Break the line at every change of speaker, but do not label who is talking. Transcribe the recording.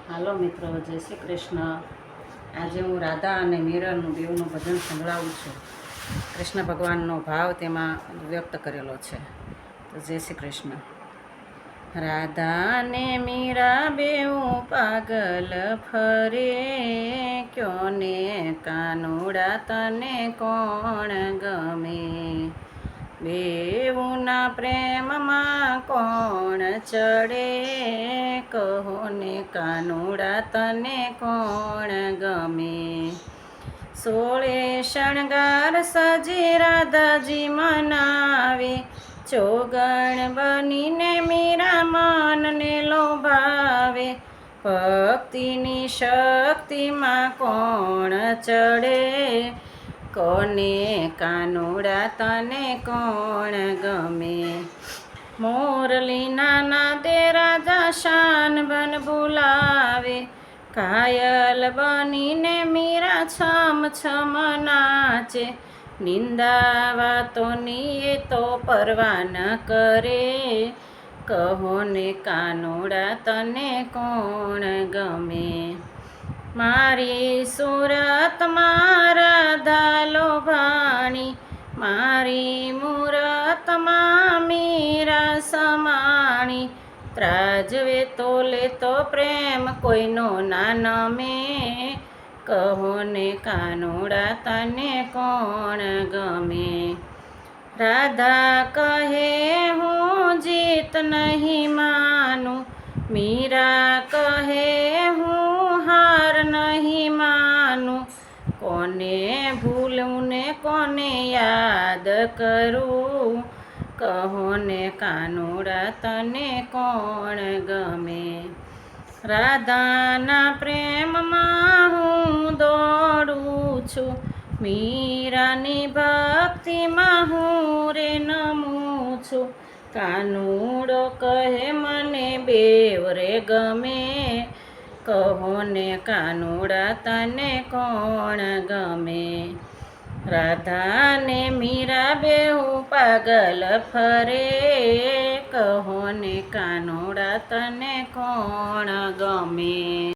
હાલો મિત્રો, જય શ્રી કૃષ્ણ. આજે હું રાધા અને મીરાનું બેવનું ભજન સંભળાવું છું. કૃષ્ણ ભગવાનનો ભાવ તેમાં વ્યક્ત કરેલો છે. તો જય શ્રી કૃષ્ણ. રાધા અને મીરા બેઉ પાગલ ફરે, ક્યોને કાનુડા તને કોણ ગમે? બેઉના પ્રેમમાં કોણ ચડે, કહો ને કાનુડા તને કોણ ગમે? સોળે શણગાર સજી રાધાજી મનાવે, ચોગણ બનીને મીરા મનને લોભાવે. ભક્તિની શક્તિમાં કોણ ચડે, કોને કાનુડા તને કોણ ગમે? મોરલીના નાદે રાજા શાન બન બોલાવે, ઘાયલ બનીને મીરા છમ છમ નાચે. નિંદા વાતોની એ તો પરવા ન કરે, કહો ને કાનુડા તને કોણ ગમે? મારી સુરતમાં રાધા લોભાણી, મારી મૂરતમાં મીરા સમાણી. ત્રાજવે તો લેતો પ્રેમ કોઈનો ના નમે, કહો ને કાનુડા તને કોણ ગમે? રાધા કહે હું જીત નહીં માનું, મીરા કહે હું હાર નહીં માનું. કોને ભૂલું ને કોને યાદ કરું, કહો ને કાનુડા તને કોણ ગમે? રાધાના પ્રેમમાં હું દોડું છું, મીરાની ભક્તિમાં હું રે નમું છું. કાનુડો કહે મને બેવ રે ગમે, કહો ને કાનુડા તને કોણ ગમે? રાધા ને મીરા બેઉ પાગલ ફરે, કહો ને કાનુડા તને કોણ ગમે?